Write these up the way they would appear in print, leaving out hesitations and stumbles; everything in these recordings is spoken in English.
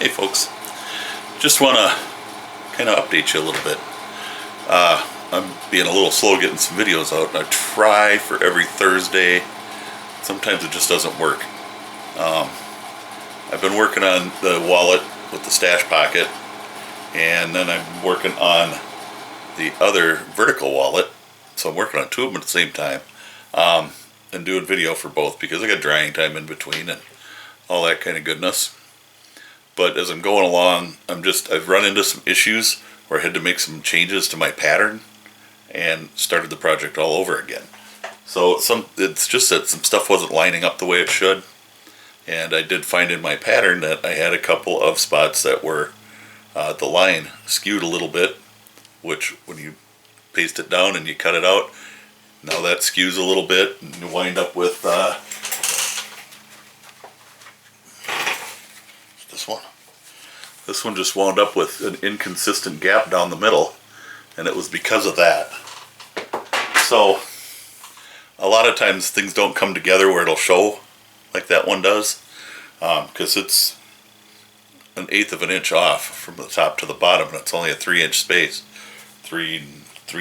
Hey folks, just want to kind of update you a little bit. I'm being a little slow getting some videos out, and I try for every Thursday. Sometimes it just doesn't work. I've been working on the wallet with the stash pocket, and then I'm working on the other vertical wallet, so I'm working on two of them at the same time, and doing video for both because I got drying time in between and all that kind of goodness. But as I'm going along, I've run into some issues where I had to make some changes to my pattern and started the project all over again. So it's just that some stuff wasn't lining up the way it should, and I did find in my pattern that I had a couple of spots that were the line skewed a little bit, which when you paste it down and you cut it out, now that skews a little bit, and you wind up with this one just wound up with an inconsistent gap down the middle, and it was because of that. So a lot of times things don't come together where it'll show like that one does, because it's 1/8 of an inch off from the top to the bottom, and it's only a 3-inch space, 3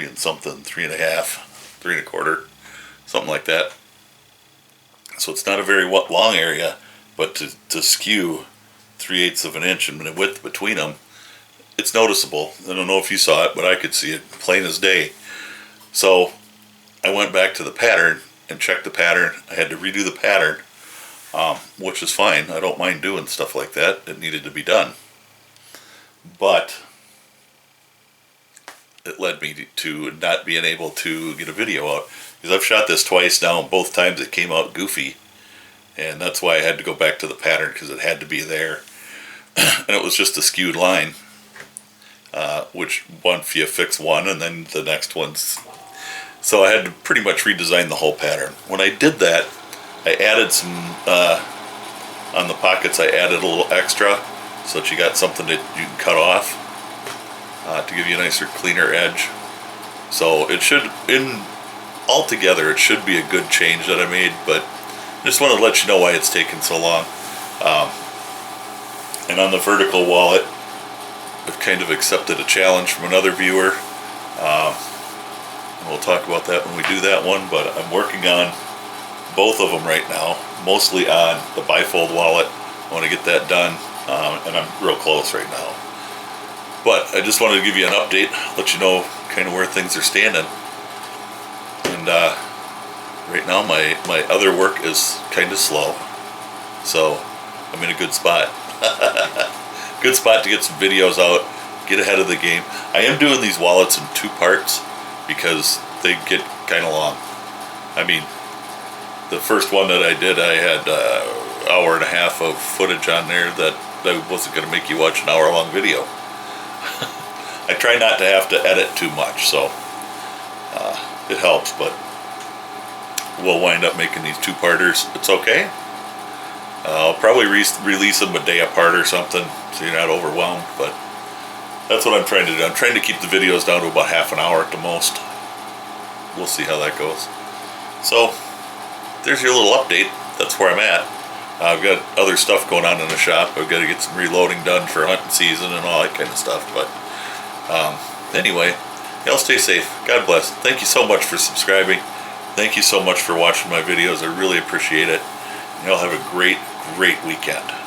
and something, 3.5, 3 1/4, something like that. So it's not a very long area, but to skew 3/8 of an inch and the width between them, it's noticeable. I don't know if you saw it, but I could see it plain as day. So I went back to the pattern and checked the pattern. I had to redo the pattern, which is fine. I don't mind doing stuff like that. It needed to be done. But it led me to not being able to get a video out, because I've shot this twice now, and both times it came out goofy. And that's why I had to go back to the pattern, because it had to be there. And it was just a skewed line, which once you fix one and then the next one's, so I had to pretty much redesign the whole pattern. When I did that, I added some on the pockets. I added a little extra so that you got something that you can cut off to give you a nicer, cleaner edge. So it should, altogether, it should be a good change that I made, but I just want to let you know why it's taken so long. And on the vertical wallet, I've kind of accepted a challenge from another viewer. And we'll talk about that when we do that one, but I'm working on both of them right now, mostly on the bifold wallet. I want to get that done, and I'm real close right now. But I just wanted to give you an update, let you know kind of where things are standing. And right now my other work is kind of slow, so I'm in a good spot. Good spot to get some videos out, get ahead of the game. I am doing these wallets in 2 parts because they get kind of long. I mean, the first one that I did, I had an hour and a half of footage on there that I wasn't going to make you watch an hour-long video. I try not to have to edit too much, so it helps, but we'll wind up making these 2-parters. It's okay. I'll probably release them a day apart or something, so you're not overwhelmed, but that's what I'm trying to do. I'm trying to keep the videos down to about half an hour at the most. We'll see how that goes. So there's your little update. That's where I'm at. I've got other stuff going on in the shop. I've got to get some reloading done for hunting season and all that kind of stuff, but anyway, y'all stay safe. God bless. Thank you so much for subscribing. Thank you so much for watching my videos. I really appreciate it. Y'all have a great weekend.